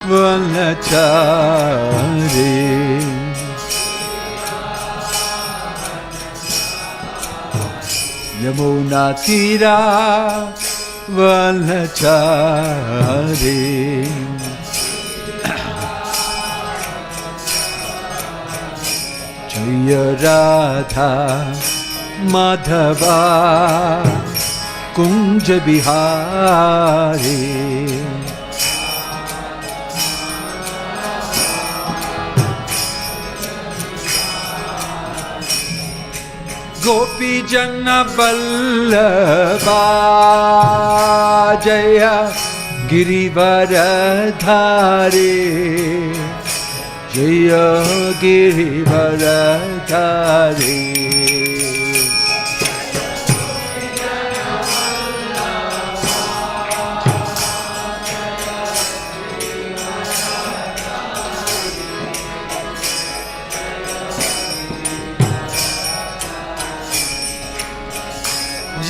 Vanachari Yamuna Tira Vanachari Jaya Radha Madhava Kunja Bihari Gopi Jana Vallabha Jaya Girivaradhari Jaya Girivaradhari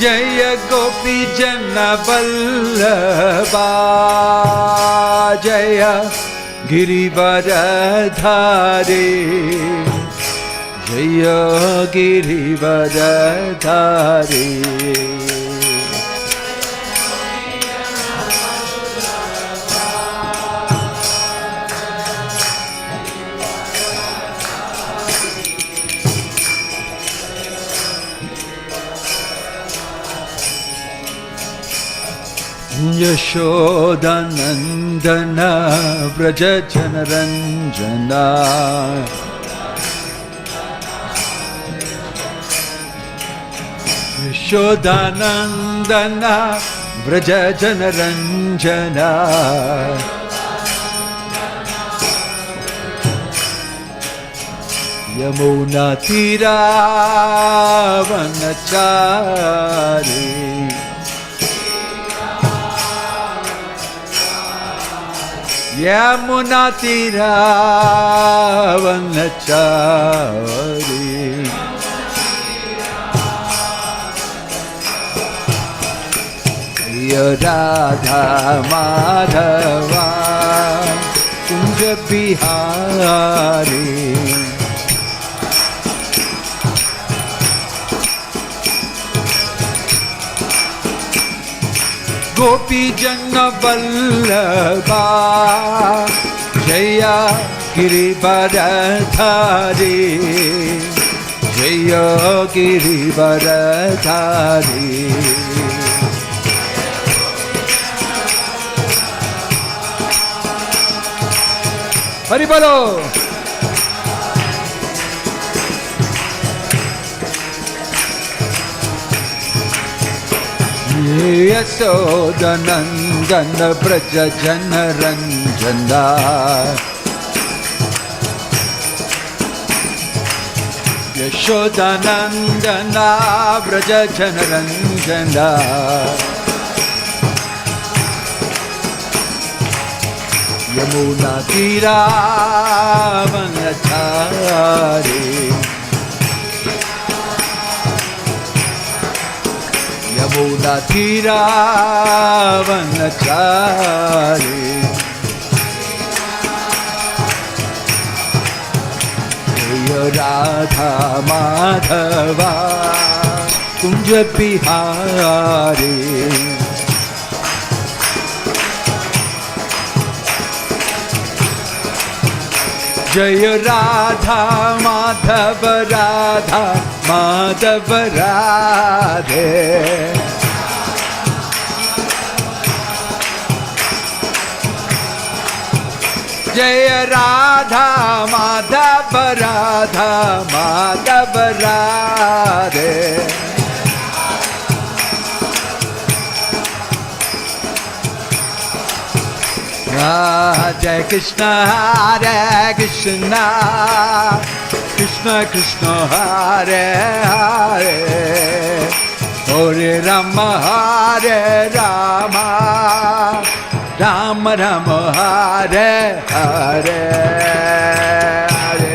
Jaya Gopi Jana Vallabha Jaya Girivaradhari Jaya Girivaradhari Yashodanandana Vraja Janaranjana Yashodanandana Vraja Janaranjana Yamuna Tira Vanachari Yamuna Tira Vanachari Radha Madhava Kunja Bihari Gopi Jana Vallabha Jaya Girivaradhari Jaya Girivaradhari Hari Bolo Yasodanandana Vraja Janaranjana Yashodanandana Vraja Janaranjana Yamuna Tira Vanachari Yamuna Tira Vanachari Jaya Radha Madhava Kunja Bihari Jaya Radha Madhava Radha Madhava Radhe Jaya Radha Madhava Radha Madhava Radhe Jai Krishna Hare Krishna Krishna Krishna Hare Hare Hare Rama Hare Rama Rama Rama Hare Hare Hare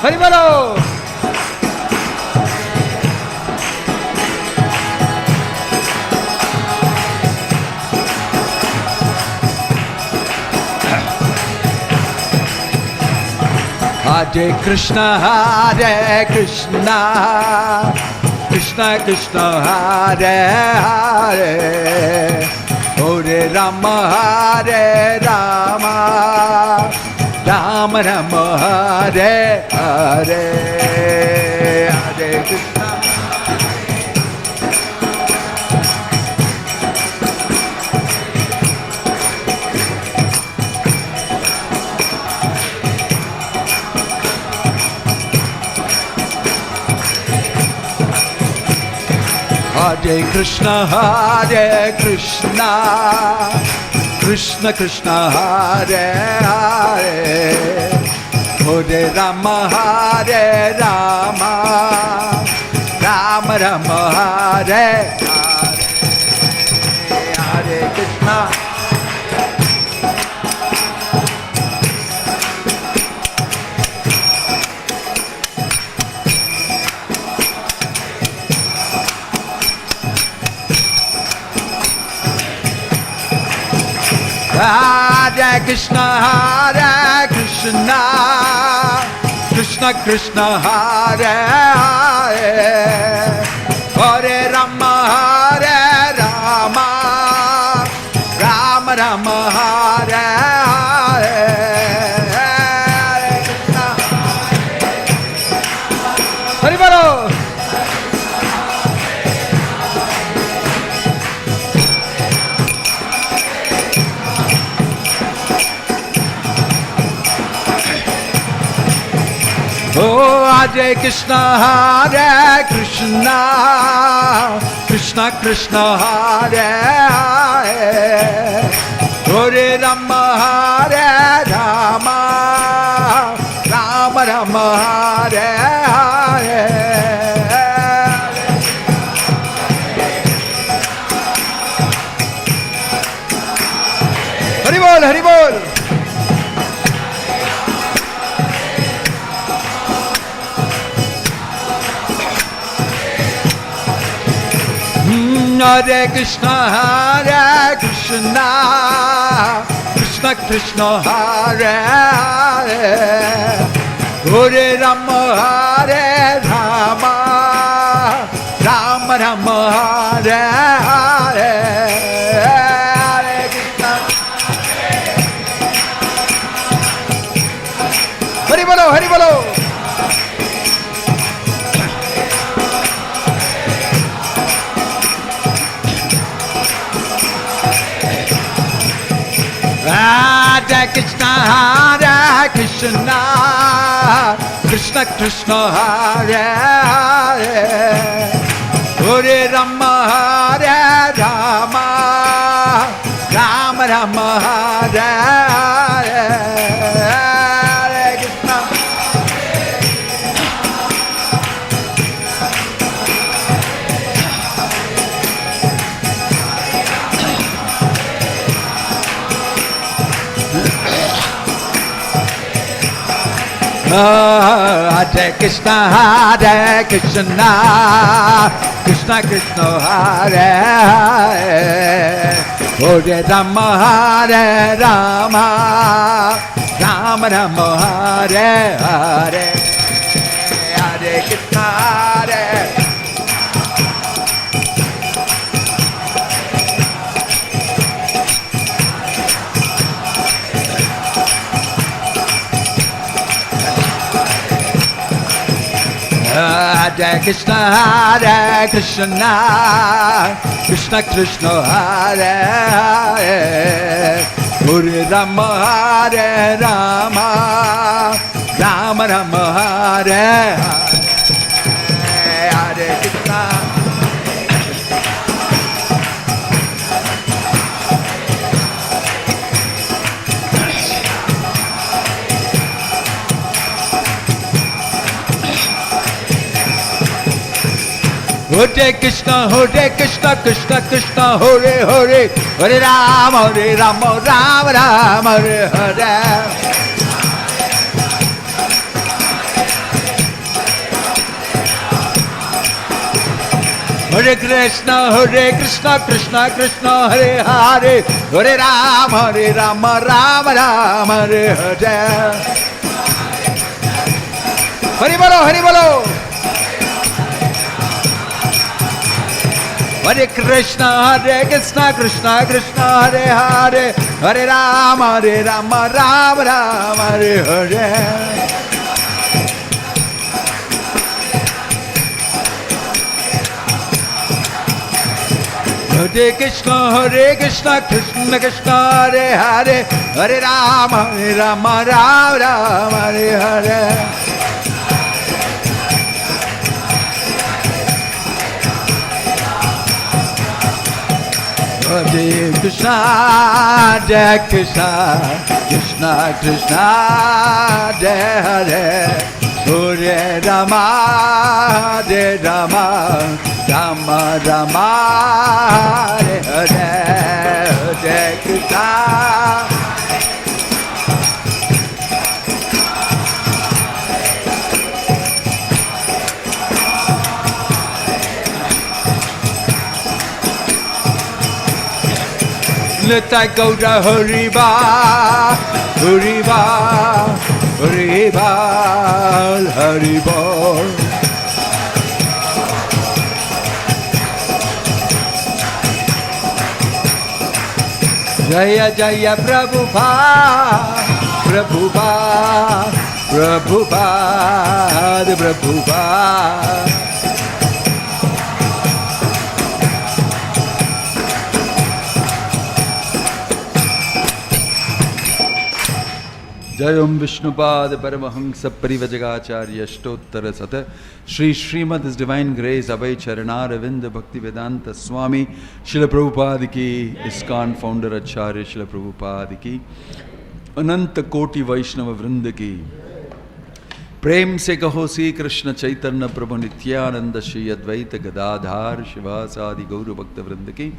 Hari Bolo Hare Krishna, Krishna Krishna, Hare Hare, Hare Rama, Rama Rama, Hare Hare, Hare Krishna. Hare Krishna, Krishna Krishna, Hare Hare, Hare Rama, Rama Rama, Hare Hare, Hare Krishna. Hare Krishna, Krishna Krishna, Hare Hare, Hare Rama, Rama Rama, Hare Hare, Hare Krishna. Hari Bolo. Oh, Hare Krishna, Krishna Krishna, Hare Hare, Hare Rama, Rama Rama, Hare Hare. Hari Bol, Hari Bol. Hare Krishna, Krishna Krishna, Hare Hare, Hare Rama, Rama Rama, Hare Hare, Hare Krishna. Hari Bolo, Hari Bolo. Hare Krishna, Krishna Krishna, Hare Hare, Hare Rama, Rama Rama, Hare Hare, Hare Krishna. Hare Krishna, Krishna Krishna, Hare Hare, Hare Rama, Rama Rama, Hare Hare, Hare Krishna, Hare. Hare Krishna, Krishna Krishna, Hare Hare, Hare Rama, Rama Rama, Hare Hare, Hare Krishna. Hare Krishna, Krishna Krishna, Hare Hare, Hare Rama, Rama Rama, Hare Hare. Hare Krishna, Krishna Krishna, Hare Hare, Hare Rama, Rama Rama, Hare Hare. Hari bolo, Hari bolo. Hare Krishna, Krishna Krishna, Hare Hare, Hare Rama, Rama Rama, Hare Hare. Hare Krishna, Krishna Krishna, Hare Hare, Hare Rama, Rama Rama, Hare Hare. Hare Krishna, Krishna Krishna, Hare Hare, Hare Rama, Rama Rama Rama, Hare Hare, Hare Krishna. Nitai Gaura Hariba, Hariba, Hariba, Hariba. Jaya Jaya Prabhupada, Prabhupada, Prabhupada, Prabhupada. Jayam Vishnupad Paramahamsa Parivajagacharya Shtottara Sata Shri Srimad His Divine Grace Abhay Charanaravindra Bhakti Vedanta Swami Srila Prabhupada ki, ISKCON Founder Acharya Srila Prabhupada ki, Ananta Koti Vaishnava Vrinda ki, Prem se kaho Sri Krishna Chaitanya Prabhu Nityananda Shri Advaita Gadadhar Shivasadi Gauru Bhakta Vrinda ki,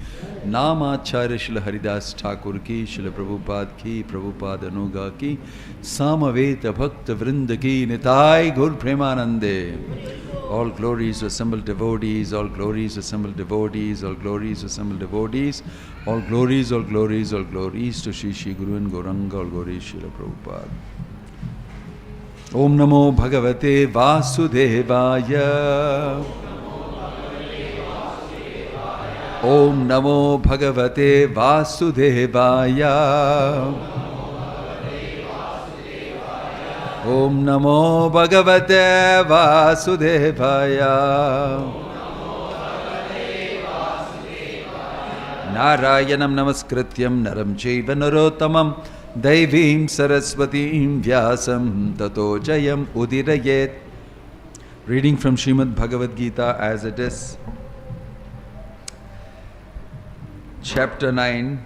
Namacharya Srila Haridas Thakur ki, Srila Prabhupada ki, Prabhupada Anuga ki, Samaveta Bhakta Vrinda ki, Nitai Gur Premanande. All glories to assembled devotees, all glories to assembled devotees, all glories to assembled devotees, all glories, all glories, all glories to Shri Shri Guru and Gauranga, all glories Srila Prabhupada. Om Namo Bhagavate Vasudevaya. Om Namo Bhagavate Vasudevaya. Om Namo Bhagavate Vasudevaya. Narayanam Namaskrityam Naram Chaiva Narottamam Daivim Saraswatim Vyasam Tato Jayam Udirayet. Reading from Srimad Bhagavad Gita as it is. Chapter 9,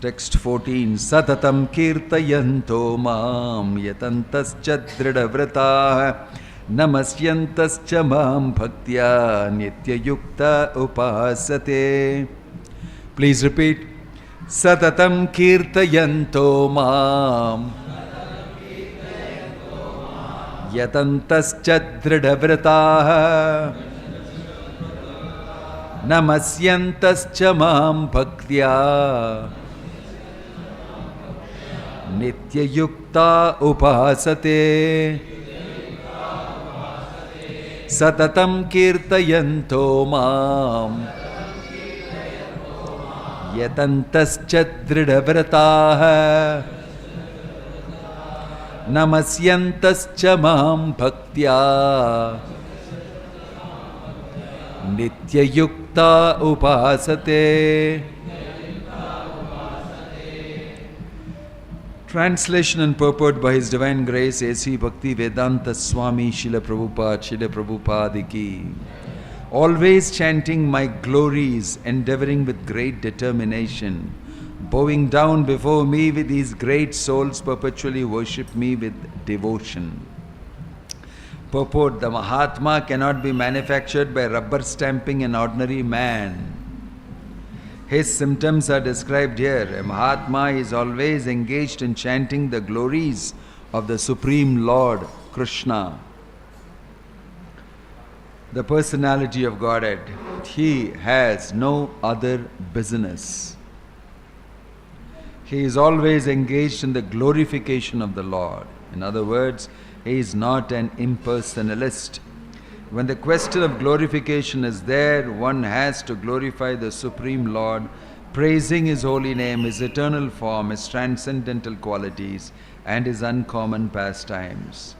text 14. Satatam kirtayanto mam yatantascha dridavratah namasyantascha mam bhaktya nityayukta upasate. Please repeat. Satatam kirtayanto mam yatantascha dridavratah namasyantascha mam bhaktya nityayukta upasate. Satatam kirtayanto mam yatantascha dridavratah namasyantascha mam bhaktya nityayukta upasate. Translation and purport by His Divine Grace A.C. Bhakti Vedanta Swami Srila Prabhupada ki. Always chanting my glories, endeavoring with great determination, bowing down before me with these great souls, perpetually worship me with devotion. Purport: the Mahatma cannot be manufactured by rubber stamping an ordinary man. His symptoms are described here. A Mahatma is always engaged in chanting the glories of the Supreme Lord, Krishna, the personality of Godhead. He has no other business. He is always engaged in the glorification of the Lord. In other words, He is not an impersonalist. When the question of glorification is there, one has to glorify the Supreme Lord, praising His holy name, His eternal form, His transcendental qualities, and His uncommon pastimes.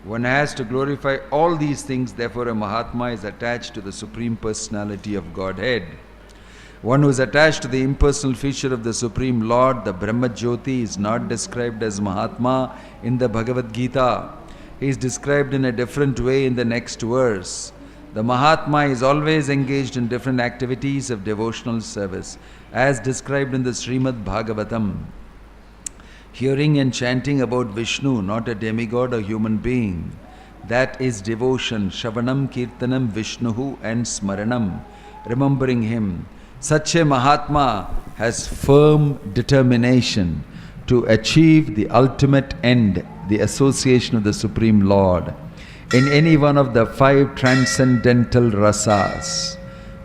One has to glorify all these things, therefore a Mahatma is attached to the Supreme Personality of Godhead. One who is attached to the impersonal feature of the Supreme Lord, the Brahma Jyoti, is not described as Mahatma in the Bhagavad Gita. He is described in a different way in the next verse. The Mahatma is always engaged in different activities of devotional service, as described in the Srimad Bhagavatam. Hearing and chanting about Vishnu, not a demigod or human being, that is devotion. Shravanam, Kirtanam, Vishnuhu and Smaranam, remembering Him. Such a Mahatma has firm determination to achieve the ultimate end, the association of the Supreme Lord, in any one of the 5 transcendental rasas.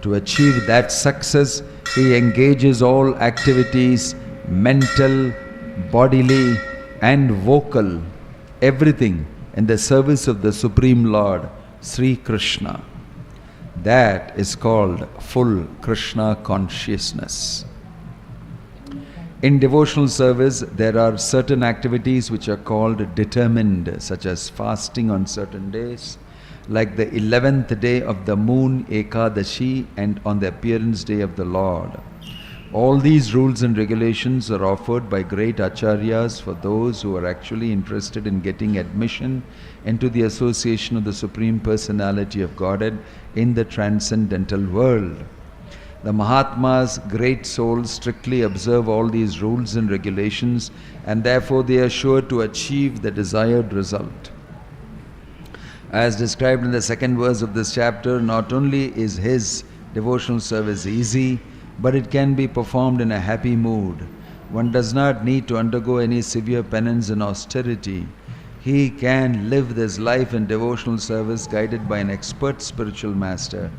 To achieve that success, he engages all activities, mental, bodily and vocal, everything in the service of the Supreme Lord, Sri Krishna. That is called full Krishna consciousness. In devotional service, there are certain activities which are called determined, such as fasting on certain days, like the 11th day of the moon, Ekadashi, and on the appearance day of the Lord. All these rules and regulations are offered by great acharyas for those who are actually interested in getting admission into the association of the Supreme Personality of Godhead in the transcendental world. The Mahatmas, great souls, strictly observe all these rules and regulations, and therefore they are sure to achieve the desired result. As described in the 2nd verse of this chapter, not only is his devotional service easy, but it can be performed in a happy mood. One does not need to undergo any severe penance and austerity. He can live this life in devotional service guided by an expert spiritual master.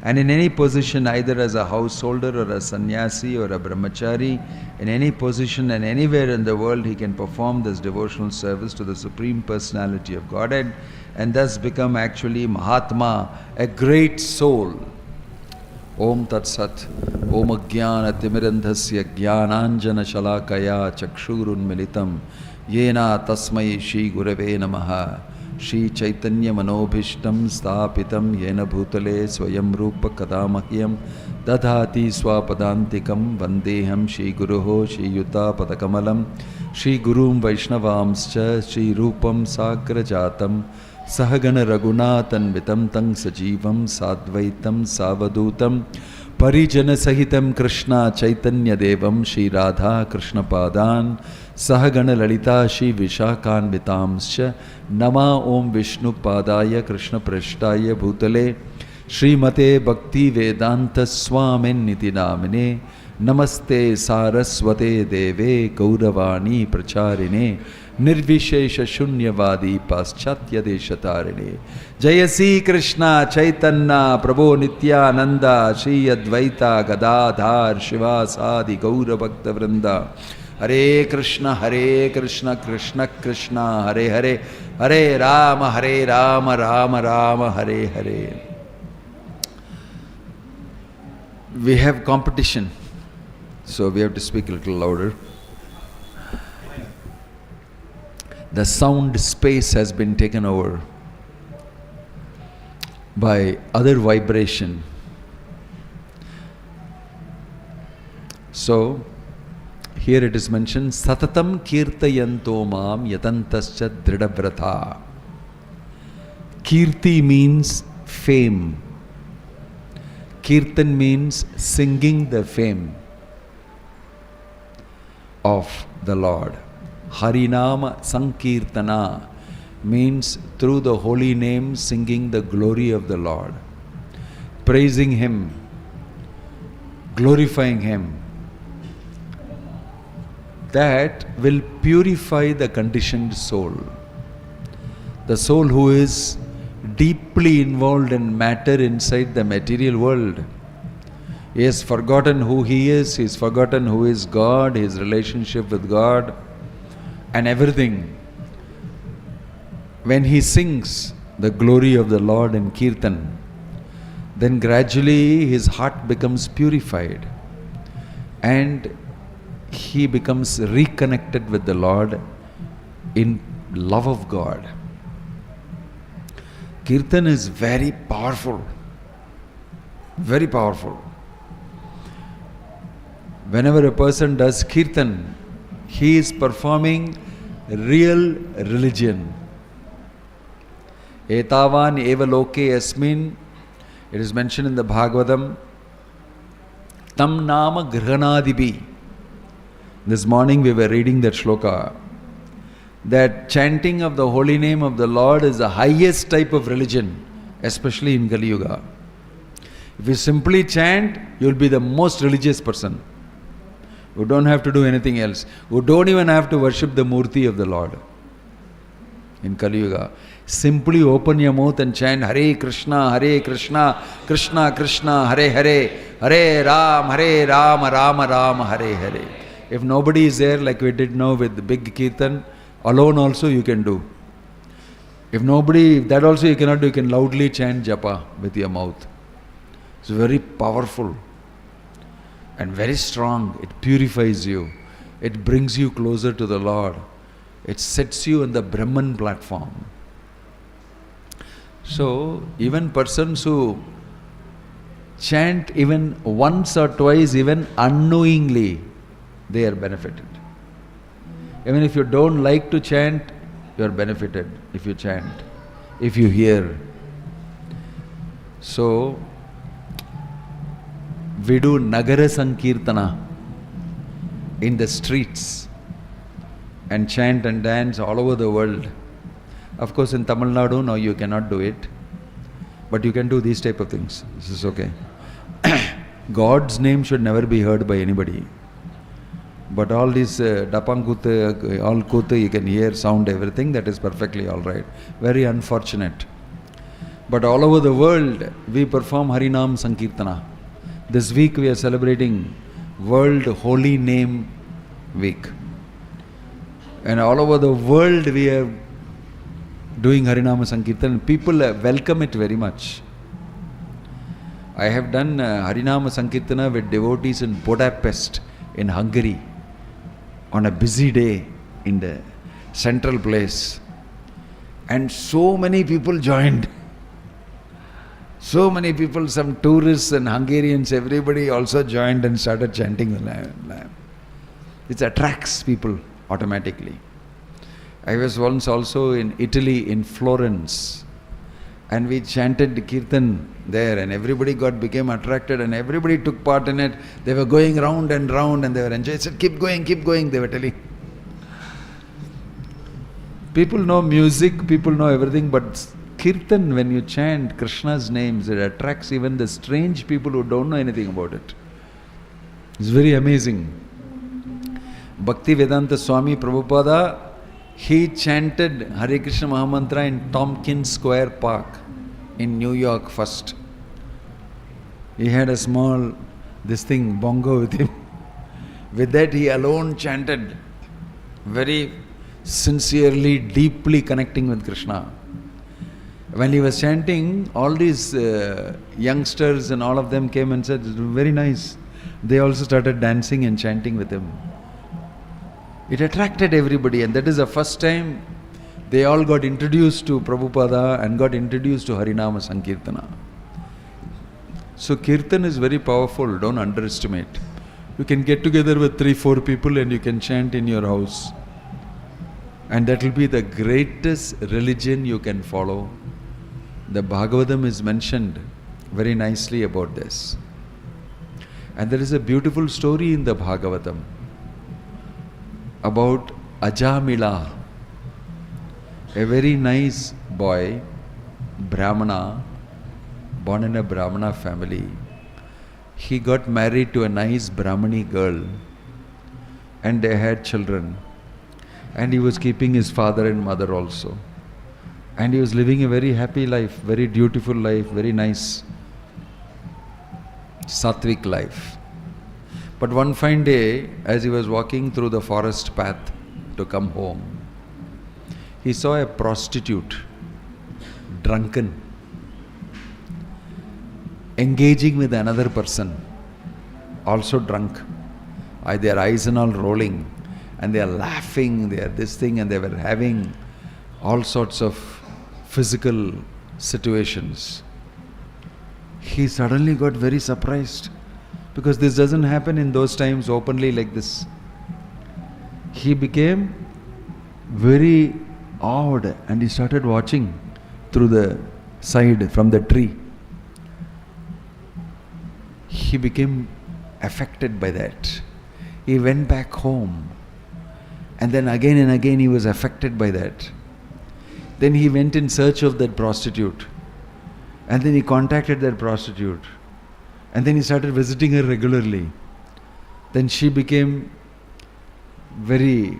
And in any position, either as a householder or a sannyasi or a brahmachari, in any position and anywhere in the world, he can perform this devotional service to the Supreme Personality of Godhead and thus become actually Mahatma, a great soul. Om Tat Sat, Om Ajnana Timirandhasya Jnananjana Shalakaya Chakshurun Militam Yena Tasmai Shri Gurave Namaha Shri Chaitanya Manobhishtam Sthapitam Yena Bhutale Swayam Rupa Kadamahyam Dadhati Swapadantikam Vandeham Shri Guruho Shri Yuta Padakamalam Shri Gurum Vaishnavamscha Shri Rupam Sakra Jatam Sahagana Raghunathan Vitam Tang Sajivam Sadvaitam Savadutam Parijana Sahitam Krishna Chaitanya Devam Shri Radha Krishna Padan Sahagana Lalita Shri Vishakan Vitamscha Nama Om Vishnu Padaya Krishna Prashtaya Bhutale Shri Mate Bhakti Vedanta Swamin Niti Namine Namaste Saraswate Deve Gauravani Pracharine Nirvishesha Shunyavadi Paschatya Deshatarine Jayasi Krishna Chaitanya Prabhu Nityananda Shri Advaita Gadadhar Shivasadi Gaura Bhakta Vrinda Hare Krishna Krishna Krishna Hare Hare Hare Rama Rama Rama Hare Hare. We have competition, so we have to speak a little louder. The sound space has been taken over by other vibration. So, here it is mentioned, Satatam Kirtayanto Mam Yatantascha Dridavratha. Kirti means fame. Kirtan means singing the fame of the Lord. Harinama Sankirtana means through the holy name singing the glory of the Lord, praising Him, glorifying Him. That will purify the conditioned soul. The soul who is deeply involved in matter inside the material world. He has forgotten who he is, he has forgotten who is God, his relationship with God, and everything. when he sings the glory of the Lord in Kirtan, then gradually his heart becomes purified and he becomes reconnected with the Lord in love of God. Kirtan is very powerful. Very powerful. Whenever a person does Kirtan, he is performing real religion. Etavan eva loke asmin, it is mentioned in the Bhagavatam, tam nama grhanadibi. This morning we were reading that shloka, that chanting of the holy name of the Lord is the highest type of religion, especially in Kali Yuga. If you simply chant, you will be the most religious person. You don't have to do anything else. You don't even have to worship the Murti of the Lord. In Kali Yuga, simply open your mouth and chant Hare Krishna, Krishna Krishna, Hare Hare, Hare Ram, Rama Rama, Hare Hare. If nobody is there, like we did now with the big Kirtan, alone also you can do. If nobody, that also you cannot do, you can loudly chant Japa with your mouth. It's very powerful and very strong. It purifies you. It brings you closer to the Lord. It sets you on the Brahman platform. So, even persons who chant even once or twice, even unknowingly, they are benefited. Even if you don't like to chant, you are benefited if you chant, if you hear. So, we do Nagara Sankirtana in the streets and chant and dance all over the world. Of course, in Tamil Nadu, now you cannot do it, but you can do these type of things. This is okay. God's name should never be heard by anybody. But all these Dapangkutha, all Kutha, you can hear, sound, everything, that is perfectly all right. Very unfortunate. But all over the world, we perform Harinam Sankirtana. This week we are celebrating World Holy Name Week. And all over the world we are doing Harinama Sankirtan. People welcome it very much. I have done Harinama Sankirtana with devotees in Budapest, in Hungary, on a busy day in the central place. And so many people joined. So many people, some tourists and Hungarians, everybody also joined and started chanting the Lamb. It attracts people automatically. I was once also in Italy, in Florence, and we chanted the Kirtan there, and everybody became attracted, and everybody took part in it. They were going round and round, and they were enjoying. I said, keep going, they were telling. People know music, people know everything, but Kirtan, when you chant Krishna's names, it attracts even the strange people who don't know anything about it. It's very amazing. Bhakti Vedanta Swami Prabhupada, he chanted Hare Krishna Mahamantra in Tompkins Square Park in New York first. He had a small, bongo with him. With that he alone chanted, very sincerely, deeply connecting with Krishna. When he was chanting, all these youngsters and all of them came and said, very nice. They also started dancing and chanting with him. It attracted everybody, and that is the first time they all got introduced to Prabhupada and got introduced to Harinama Sankirtana. So Kirtan is very powerful, don't underestimate. You can get together with 3-4 people and you can chant in your house. And that will be the greatest religion you can follow. The Bhagavatam is mentioned very nicely about this. And there is a beautiful story in the Bhagavatam about Ajamila, a very nice boy, Brahmana, born in a Brahmana family. He got married to a nice Brahmani girl and they had children. And he was keeping his father and mother also. And he was living a very happy life, very dutiful life, very nice, sattvic life. But one fine day, as he was walking through the forest path to come home, he saw a prostitute, drunken, engaging with another person, also drunk. Their eyes and all rolling, and they are laughing, they are this thing, and they were having all sorts of physical situations. He suddenly got very surprised, because this doesn't happen in those times openly like this. He became very awed, and he started watching through the side from the tree. He became affected by that. He went back home, and then again and again he was affected by that. Then he went in search of that prostitute, and then he contacted that prostitute, and then he started visiting her regularly. Then she became very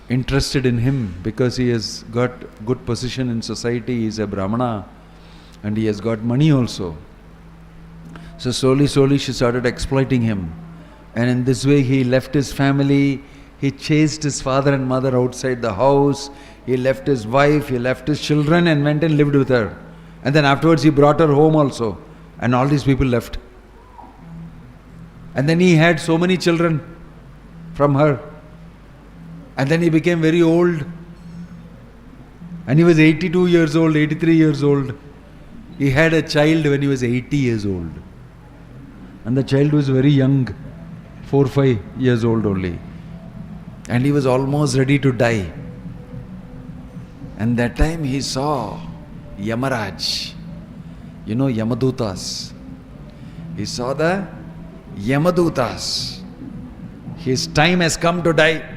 interested in him, because he has got good position in society, he is a Brahmana, and he has got money also. So slowly she started exploiting him. And in this way he left his family, he chased his father and mother outside the house, he left his wife, he left his children and went and lived with her. And then afterwards he brought her home also, and all these people left. And then he had so many children from her. And then he became very old. And he was 82 years old, 83 years old. He had a child when he was 80 years old. And the child was very young, 4 or 5 years old only. And he was almost ready to die. And that time he saw Yamaraj. You know Yamadutas. He saw the Yamadutas. His time has come to die.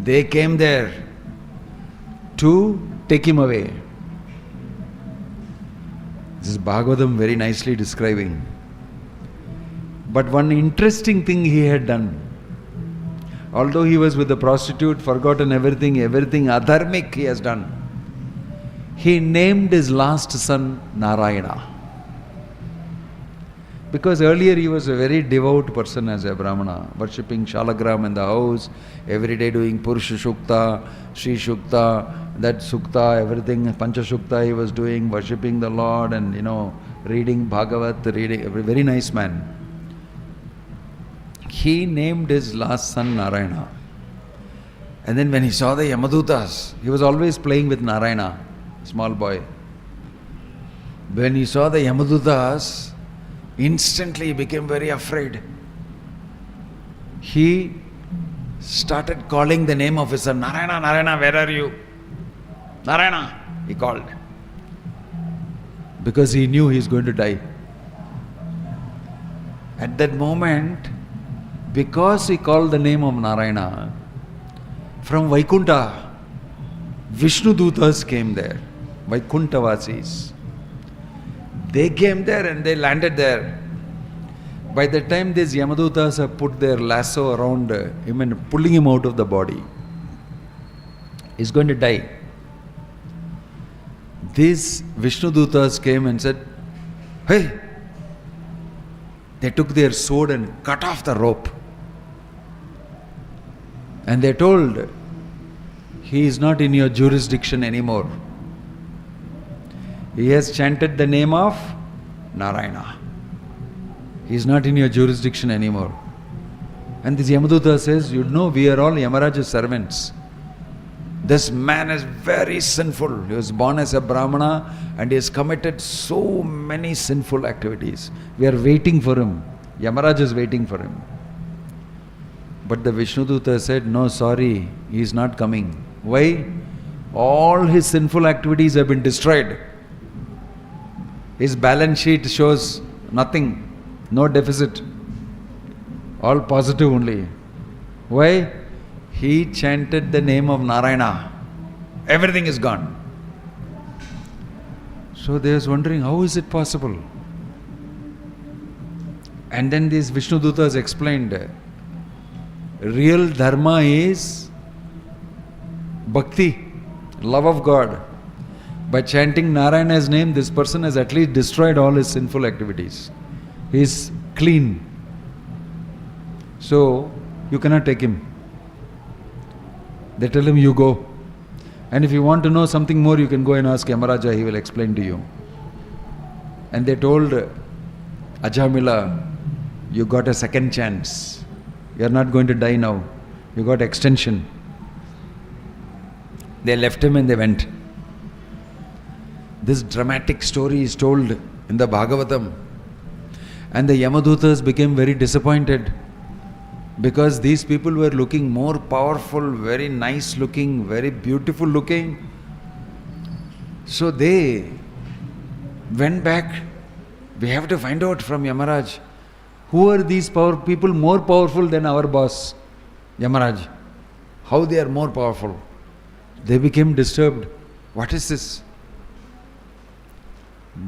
They came there to take him away. This is Bhagavatam very nicely describing. But one interesting thing he had done. Although he was with the prostitute, forgotten everything adharmic he has done. He named his last son Narayana. Because earlier he was a very devout person as a Brahmana, worshipping Shalagram in the house, every day doing Purusha Shukta, Sri Shukta, that Sukta, everything, Pancha Shukta he was doing, worshipping the Lord and reading Bhagavat, a very nice man. He named his last son Narayana. And then when he saw the Yamadutas, he was always playing with Narayana, small boy. When he saw the Yamadutas, instantly he became very afraid. He started calling the name of his son, Narayana, Narayana, where are you? Narayana, he called. Because he knew he is going to die. At that moment, because he called the name of Narayana, from Vaikunta, Vishnu Dutas came there, Vaikuntavasis. They came there and they landed there. By the time these Yamadutas have put their lasso around him and pulling him out of the body, he's going to die. These Vishnu Dutas came and said, hey! They took their sword and cut off the rope. And they told, he is not in your jurisdiction anymore. He has chanted the name of Narayana. He is not in your jurisdiction anymore. And this Yamaduta says, we are all Yamaraja's servants. This man is very sinful. He was born as a Brahmana and he has committed so many sinful activities. We are waiting for him. Yamaraj is waiting for him. But the Vishnuduta said, no, sorry, he is not coming. Why? All his sinful activities have been destroyed. His balance sheet shows nothing, no deficit, all positive only. Why? He chanted the name of Narayana. Everything is gone. So they was wondering, how is it possible? And then these Vishnudutas explained, real dharma is bhakti, love of God. By chanting Narayana's name, this person has at least destroyed all his sinful activities. He is clean. So, you cannot take him. They tell him, you go. And if you want to know something more, you can go and ask Yamaraja, he will explain to you. And they told Ajamila, you got a second chance. You are not going to die now. You got extension. They left him and they went. This dramatic story is told in the Bhagavatam. And the Yamadutas became very disappointed because these people were looking more powerful, very nice looking, very beautiful looking. So they went back. We have to find out from Yamaraj, who are these people more powerful than our boss, Yamaraj? How they are more powerful? They became disturbed. What is this?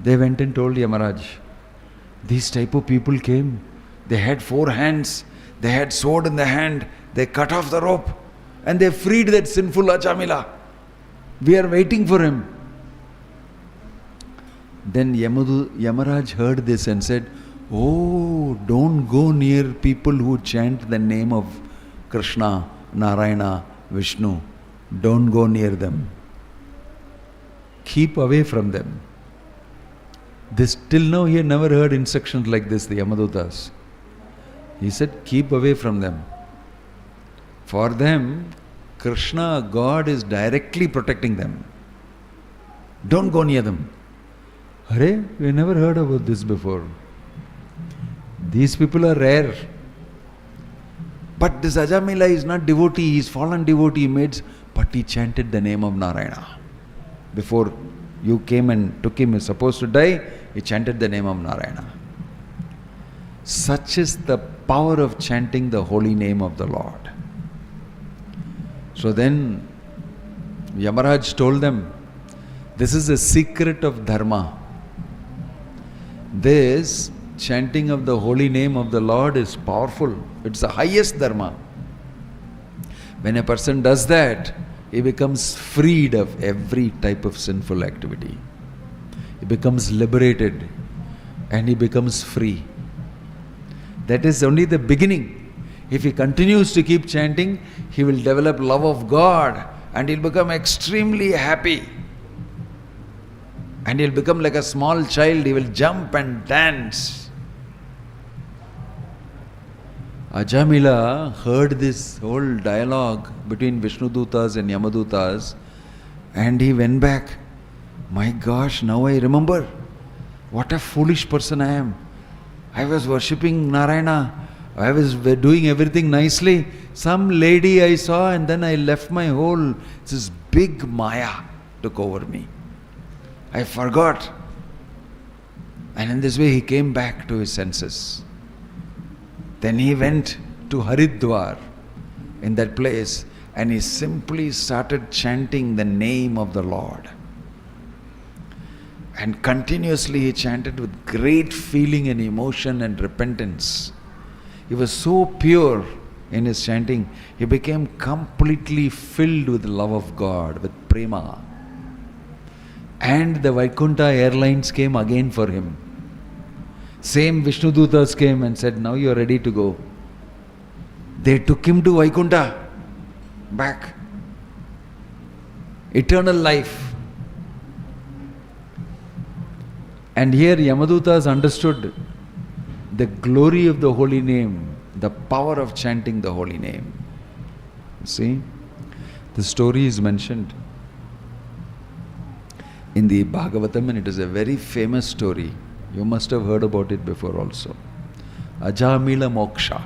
They went and told Yamaraj. These type of people came. They had 4 hands. They had sword in the hand. They cut off the rope and they freed that sinful Ajamila. We are waiting for him. Then Yamaraj heard this and said, oh, don't go near people who chant the name of Krishna, Narayana, Vishnu. Don't go near them. Keep away from them. This till now he had never heard instructions like this, the Yamadutas. He said, keep away from them. For them, Krishna, God, is directly protecting them. Don't go near them. Hare, we never heard about this before. These people are rare. But this Ajamila is not devotee, he is fallen devotee, but he chanted the name of Narayana. Before you came and took him, he was supposed to die, he chanted the name of Narayana. Such is the power of chanting the holy name of the Lord. So then Yamaraj told them, this is the secret of dharma. This chanting of the holy name of the Lord is powerful. It's the highest dharma. When a person does that, he becomes freed of every type of sinful activity. He becomes liberated and he becomes free. That is only the beginning. If he continues to keep chanting, he will develop love of God and he'll become extremely happy. And he'll become like a small child, he will jump and dance. Ajamila heard this whole dialogue between Vishnudutas and Yamadutas and he went back. My gosh, now I remember what a foolish person I am. I was worshipping Narayana. I was doing everything nicely. Some lady I saw and then I left my whole, this big Maya took over me. I forgot. And in this way he came back to his senses. Then he went to Haridwar in that place and he simply started chanting the name of the Lord. And continuously he chanted with great feeling and emotion and repentance. He was so pure in his chanting, he became completely filled with the love of God, with prema. And the Vaikuntha airlines came again for him. Same Vishnudutas came and said, now you are ready to go. They took him to Vaikuntha, back. Eternal life. And here Yamadutas understood the glory of the holy name, the power of chanting the holy name. See, the story is mentioned in the Bhagavatam and it is a very famous story. You must have heard about it before also. Ajamila Moksha.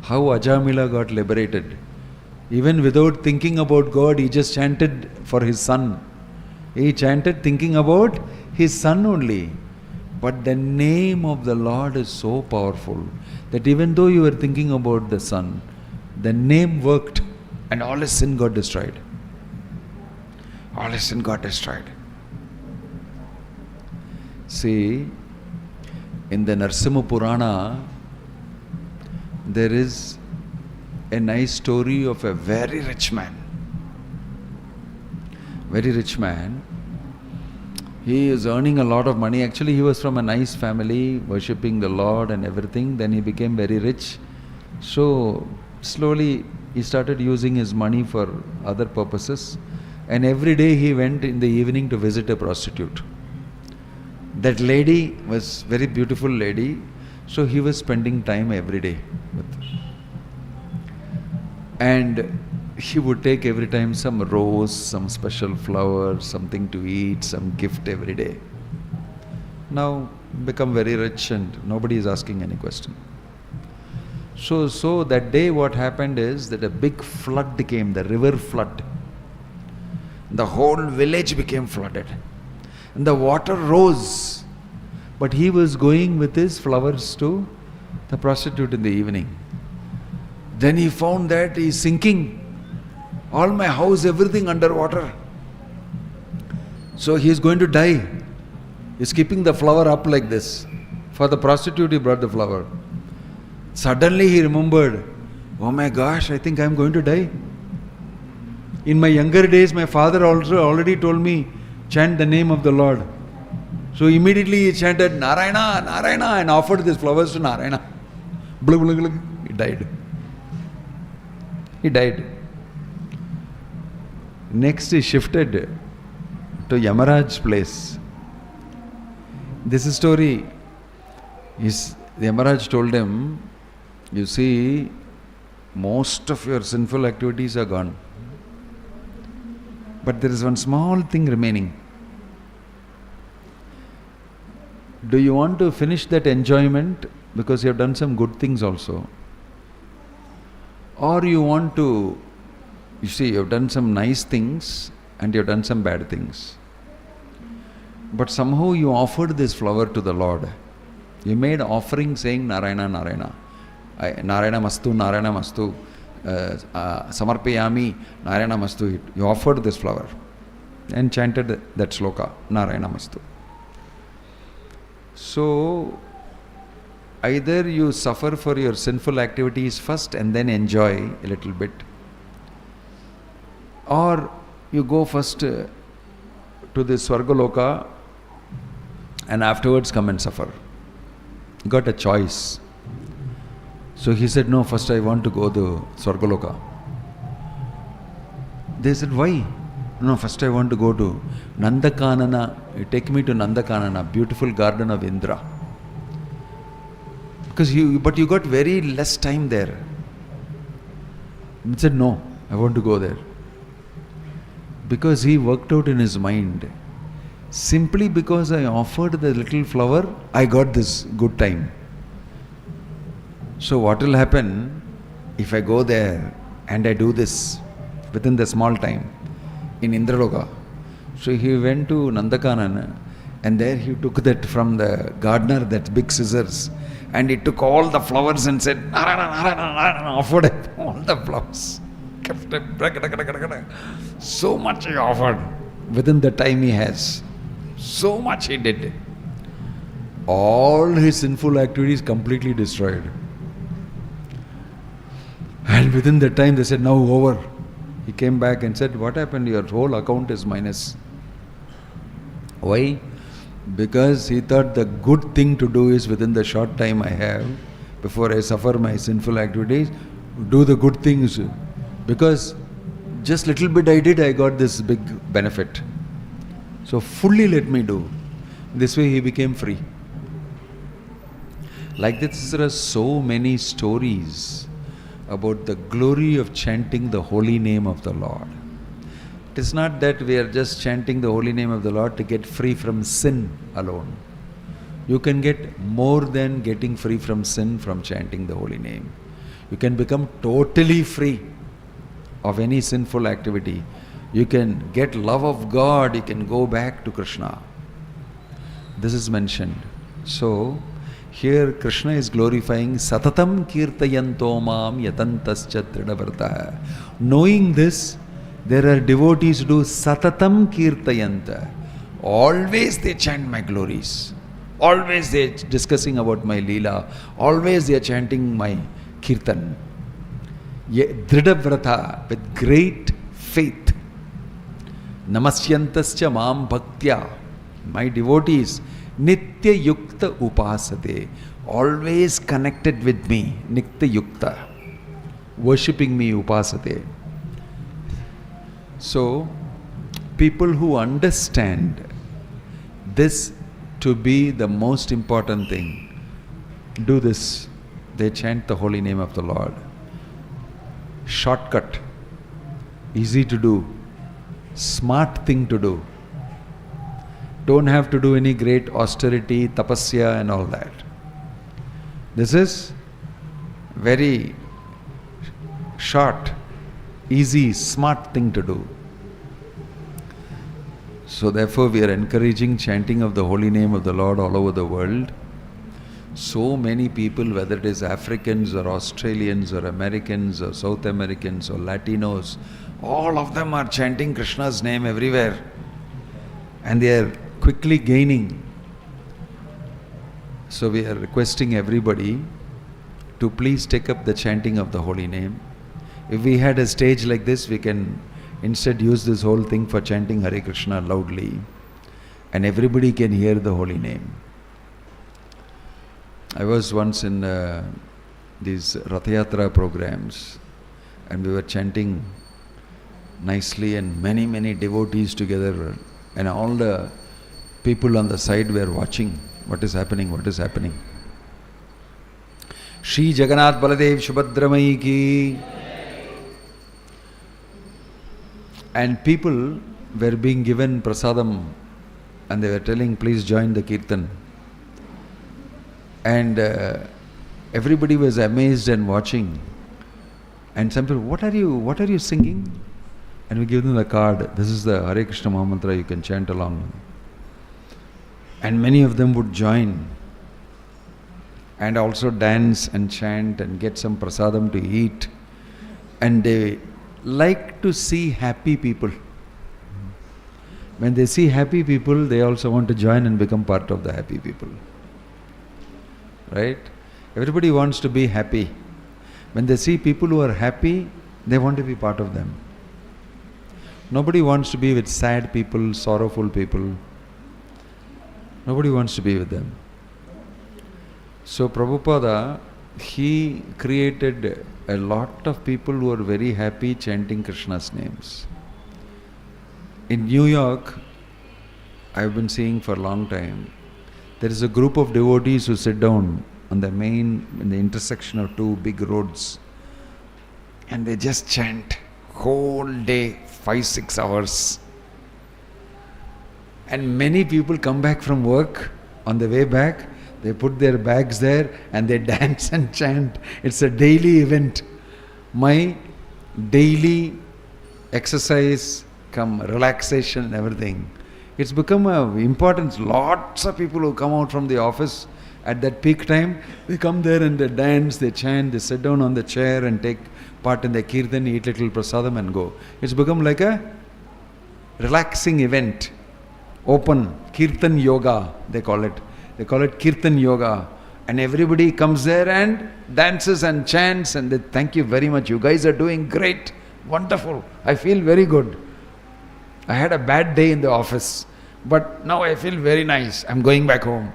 How Ajamila got liberated. Even without thinking about God, he just chanted for his son. He chanted thinking about his son only. But the name of the Lord is so powerful that even though you were thinking about the son, the name worked and all his sin got destroyed. All his sin got destroyed. See, in the Narsimha Purana, there is a nice story of a very rich man. Very rich man. He is earning a lot of money. Actually, he was from a nice family, worshipping the Lord and everything. Then he became very rich. So, slowly he started using his money for other purposes. And every day he went in the evening to visit a prostitute. That lady was very beautiful lady, so he was spending time every day with her. And he would take every time some rose, some special flower, something to eat, some gift every day. Now become very rich and nobody is asking any question. So that day what happened is that a big flood came, the river flood. The whole village became flooded. And the water rose. But he was going with his flowers to the prostitute in the evening. Then he found that he is sinking. All my house, everything underwater. So he is going to die. He is keeping the flower up like this. For the prostitute he brought the flower. Suddenly he remembered, oh my gosh, I think I am going to die. In my younger days, my father also already told me, chant the name of the Lord. So immediately he chanted Narayana, Narayana, and offered these flowers to Narayana. Blug, blug, blug. He died. He died. Next he shifted to Yamaraj's place. This story is, Yamaraj told him, you see, most of your sinful activities are gone. But there is one small thing remaining. Do you want to finish that enjoyment because you have done some good things also? Or you want to, you see, you have done some nice things and you have done some bad things. But somehow you offered this flower to the Lord. You made offering saying Narayana, Narayana. Narayana Mastu, Narayana Mastu, Samarpayami, Narayana Mastu. You offered this flower and chanted that sloka, Narayana Mastu. So, either you suffer for your sinful activities first and then enjoy a little bit, or you go first to the Swargaloka and afterwards come and suffer. You got a choice. So he said, no, first I want to go to Swargaloka. They said, why? No, first I want to go to Nandakanana. You take me to Nandakanana, beautiful garden of Indra. But you got very less time there. He said, no, I want to go there. Because he worked out in his mind, simply because I offered the little flower, I got this good time. So what will happen if I go there and I do this within the small time in Indraloka? So he went to Nandakanana and there he took that from the gardener, that big scissors, and he took all the flowers and said, Narayana, Narayana, Narayana, offered all the flowers. So much he offered within the time he has. So much he did. All his sinful activities completely destroyed. And within the time they said, now over. He came back and said, what happened? Your whole account is minus. Why? Because he thought the good thing to do is within the short time I have, before I suffer my sinful activities, do the good things. Because just little bit I did, I got this big benefit. So fully let me do. This way he became free. Like this, there are so many stories about the glory of chanting the holy name of the Lord. It is not that we are just chanting the holy name of the Lord to get free from sin alone. You can get more than getting free from sin from chanting the holy name. You can become totally free of any sinful activity. You can get love of God, you can go back to Krishna. This is mentioned. So, here Krishna is glorifying Satatam Kirtayanto Mam Yatantascha Tridavartah. Knowing this, there are devotees who do Satatam Kirtayanta. Always they chant my glories. Always they are discussing about my Leela. Always they are chanting my Kirtan. Dridavrata, with great faith. Namasyantascha Mam Bhaktya. My devotees, Nitya Yukta Upasate, always connected with me, Nitya Yukta, worshipping me Upasate. So, people who understand this to be the most important thing, do this. They chant the holy name of the Lord. Shortcut, easy to do, smart thing to do. Don't have to do any great austerity, tapasya and all that. This is very short, easy, smart thing to do. So therefore we are encouraging chanting of the holy name of the Lord all over the world. So many people, whether it is Africans or Australians or Americans or South Americans or Latinos, all of them are chanting Krishna's name everywhere. And they are quickly gaining. So we are requesting everybody to please take up the chanting of the holy name. If we had a stage like this, we can instead use this whole thing for chanting Hare Krishna loudly, and everybody can hear the holy name. I was once in these Rath Yatra programs, and we were chanting nicely, and many devotees together, and all the people on the side were watching what is happening. Shri Jagannath Baladev Subhadramai ki. And people were being given prasadam, and they were telling, please join the Kirtan. And everybody was amazed and watching. And some people, what are you singing? And we give them the card. This is the Hare Krishna Mahamantra, you can chant along. And many of them would join and also dance and chant and get some prasadam to eat. And they like to see happy people. When they see happy people, they also want to join and become part of the happy people. Right? Everybody wants to be happy. When they see people who are happy, they want to be part of them. Nobody wants to be with sad people, sorrowful people. Nobody wants to be with them. So Prabhupada, he created a lot of people who are very happy chanting Krishna's names. In New York, I've been seeing for a long time, there is a group of devotees who sit down on the in the intersection of two big roads, and they just chant whole day, 5-6 hours. And many people come back from work, on the way back, they put their bags there and they dance and chant. It's a daily event. My daily exercise, come relaxation and everything. It's become an importance. Lots of people who come out from the office at that peak time, they come there and they dance, they chant, they sit down on the chair and take part in the kirtan, eat little prasadam and go. It's become like a relaxing event. Open, kirtan yoga, they call it. They call it kirtan yoga. And everybody comes there and dances and chants and they thank you very much. You guys are doing great, wonderful. I feel very good. I had a bad day in the office, but now I feel very nice. I'm going back home.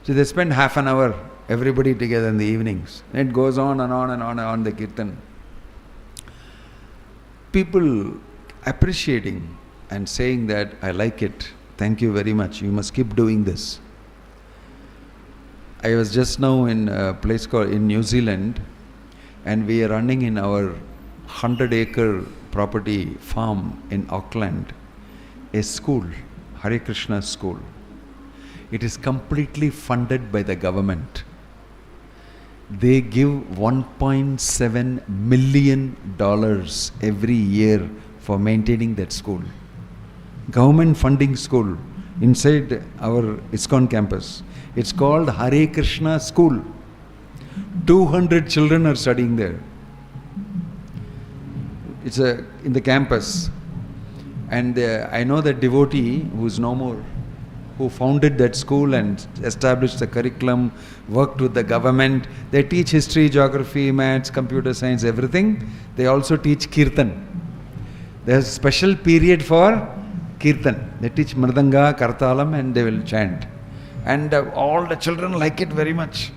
So they spend half an hour, everybody together in the evenings. And it goes on and on and on and on, the kirtan. People appreciating and saying that, I like it. Thank you very much. You must keep doing this. I was just now in a place called in New Zealand, and we are running in our 100-acre property farm in Auckland a school, Hare Krishna school. It is completely funded by the government. They give $1.7 million every year for maintaining that school. Government funding school inside our ISKCON campus. It's called Hare Krishna School. 200 children are studying there. It's in the campus. And I know that devotee who is no more, who founded that school and established the curriculum, worked with the government. They teach history, geography, maths, computer science, everything. They also teach Kirtan. There's a special period for Kirtan. They teach Mridanga, Kartalam and they will chant. And all the children like it very much.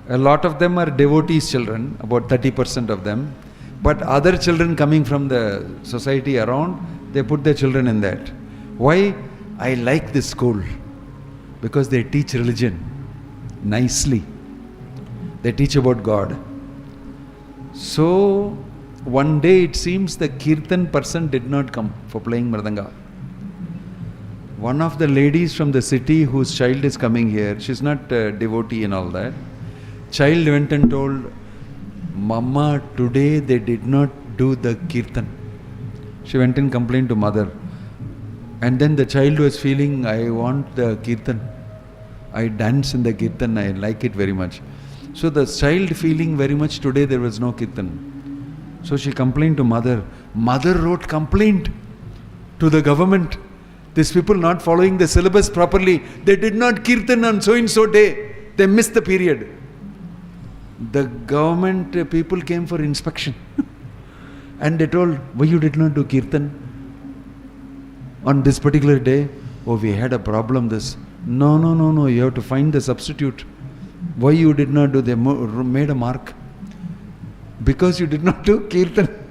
A lot of them are devotees' children, about 30% of them. But other children coming from the society around, They put their children in that. Why? I like this school. Because they teach religion nicely. They teach about God. So, one day it seems the Kirtan person did not come for playing Mridanga. One of the ladies from the city whose child is coming here, she's not a devotee and all that. Child went and told, Mama, today they did not do the Kirtan. She went and complained to mother. And then the child was feeling, I want the Kirtan. I dance in the Kirtan, I like it very much. So the child feeling very much, today there was no Kirtan. So she complained to mother. Mother wrote complaint to the government. These people not following the syllabus properly. They did not Kirtan on so-and-so day. They missed the period. The government people came for inspection. And they told, why you did not do Kirtan on this particular day? Oh, we had a problem this. No, you have to find the substitute. Why you did not do? They made a mark. Because you did not do Kirtan.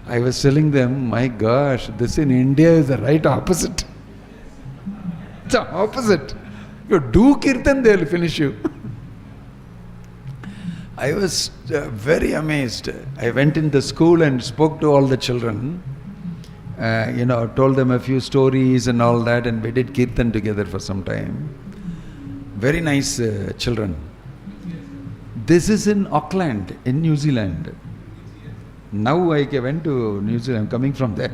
I was telling them, my gosh, this in India is the right opposite. It's the opposite. You do Kirtan, they will finish you. I was very amazed. I went in the school and spoke to all the children. Told them a few stories and all that, and we did Kirtan together for some time. Very nice children. This is in Auckland, in New Zealand. Now I went to New Zealand, I'm coming from there.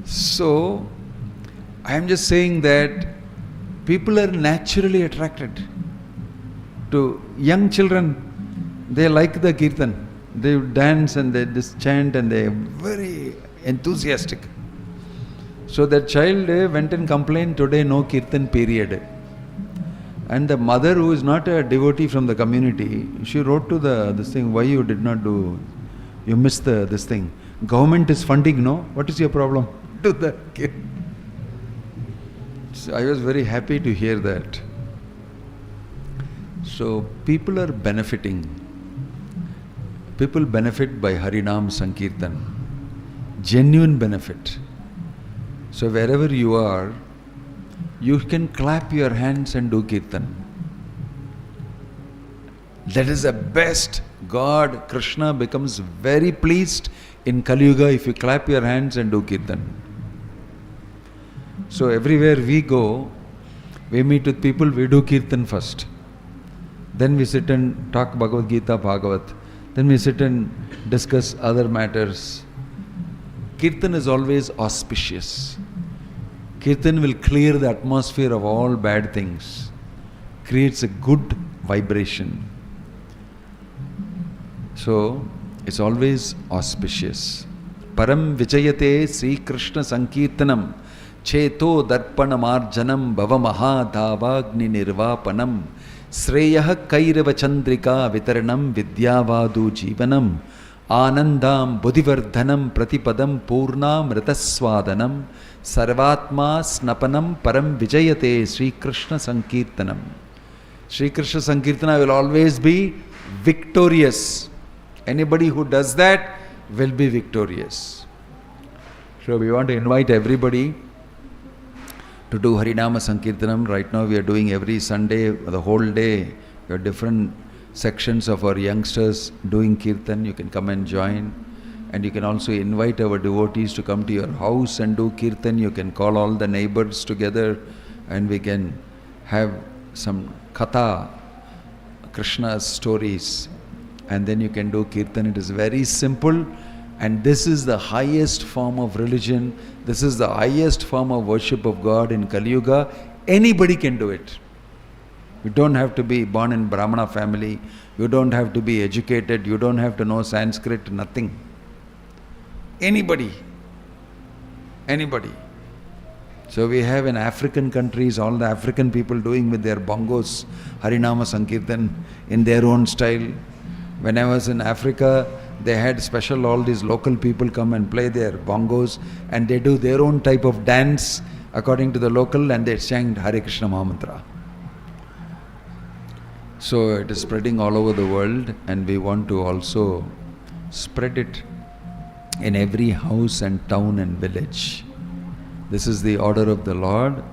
So, I am just saying that people are naturally attracted to young children. They like the Kirtan. They dance and they just chant and they are very enthusiastic. So that child went and complained, today no Kirtan period. And the mother, who is not a devotee from the community, she wrote to this thing, why you did not do, you missed this thing. Government is funding, no? What is your problem? Do the kid. So I was very happy to hear that. So people are benefiting. People benefit by Harinam Sankirtan. Genuine benefit. So wherever you are, you can clap your hands and do Kirtan. That is the best. God, Krishna becomes very pleased in Kali Yuga if you clap your hands and do Kirtan. So everywhere we go, we meet with people, we do Kirtan first. Then we sit and talk Bhagavad Gita, Bhagavat. Then we sit and discuss other matters. Kirtan is always auspicious. Kirtan will clear the atmosphere of all bad things. Creates a good vibration. So, it's always auspicious. Param Vijayate Sri Krishna Sankirtanam Cheto Darpanamarjanam Bhavamaha Dhavagni Nirvapanam Sreyah Kairava Chandrika Vitaranam Vidyavadu Jivanam Anandam Buddhivardhanam Pratipadam Purnam Ritaswadanam Sarvatma Snapanam Param Vijayate Sri Krishna Sankirtanam. Sri Krishna Sankirtana will always be victorious. Anybody who does that will be victorious. So we want to invite everybody to do Harinama Sankirtanam. Right now we are doing every Sunday, the whole day. We have different sections of our youngsters doing Kirtan. You can come and join. And you can also invite our devotees to come to your house and do Kirtan. You can call all the neighbors together and we can have some Katha, Krishna's stories. And then you can do Kirtan. It is very simple. And this is the highest form of religion. This is the highest form of worship of God in Kali Yuga. Anybody can do it. You don't have to be born in Brahmana family. You don't have to be educated. You don't have to know Sanskrit, nothing. Anybody. So we have in African countries, all the African people doing with their bongos, Harinama Sankirtan in their own style. When I was in Africa, they had special, all these local people come and play their bongos and they do their own type of dance according to the local and they sang Hare Krishna Mahamantra. So it is spreading all over the world and we want to also spread it. in every house and town and village. This is the order of the Lord.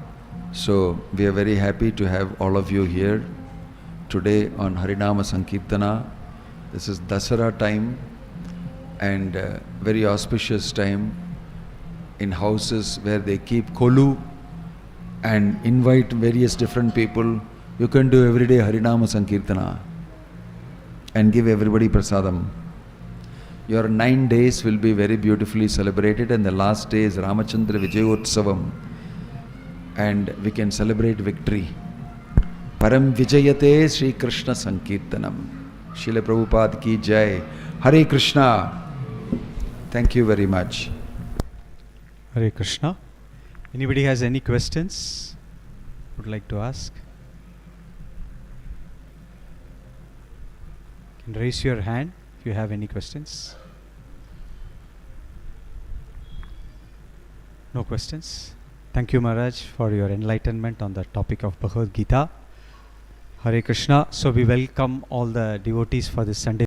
So we are very happy to have all of you here today on Harinama Sankirtana. This is Dasara time and very auspicious time in houses where they keep kolu and invite various different people. You can do every day Harinama Sankirtana and give everybody prasadam. Your 9 days will be very beautifully celebrated, and the last day is Ramachandra Vijayotsavam, and we can celebrate victory. Param Vijayate Sri Krishna Sankirtanam. Srila Prabhupada ki jai. Hare Krishna. Thank you very much. Hare Krishna. Anybody has any questions would like to ask? You can raise your hand if you have any questions. No questions? Thank you, Maharaj, for your enlightenment on the topic of Bhagavad Gita. Hare Krishna. So we welcome all the devotees for this Sunday